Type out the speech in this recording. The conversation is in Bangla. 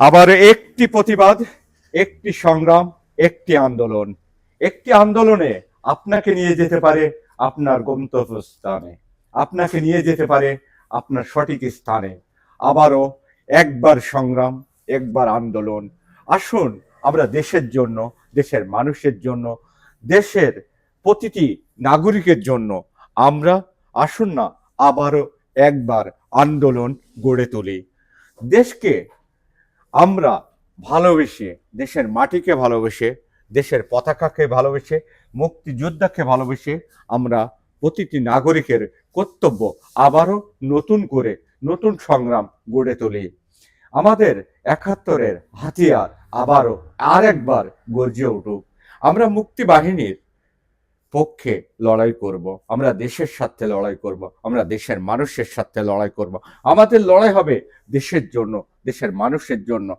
আবার একটি প্রতিবাদ, একটি সংগ্রাম, একটি আন্দোলন। একটি আন্দোলনে আপনাকে নিয়ে যেতে পারে আপনার গন্তব্যস্থানে, আপনাকে নিয়ে যেতে পারে আপনার সঠিক স্থানে। আবারও একবার সংগ্রাম, একবার আন্দোলন। আসুন আমরা দেশের জন্য, দেশের মানুষের জন্য, দেশের প্রতিটি নাগরিকের জন্য আমরা আসুন না আবারও একবার আন্দোলন গড়ে তুলি। দেশকে আমরা ভালোবেসে, দেশের মাটিকে ভালোবেসে, দেশের পতাকাকে ভালোবেসে, মুক্তিযোদ্ধাকে ভালোবেসে আমরা প্রতিটি নাগরিকের কর্তব্য আবারও নতুন করে নতুন সংগ্রাম গড়ে তুলি। আমাদের ৭১-এর হাতিয়ার আবারও আরেকবার গর্জে উঠুক। আমরা মুক্তি বাহিনীর পক্ষে লড়াই করব, আমরা দেশের স্বার্থে লড়াই করব, আমরা দেশের মানুষের স্বার্থে লড়াই করব। আমাদের লড়াই হবে দেশের জন্য, দেশের মানুষের জন্য।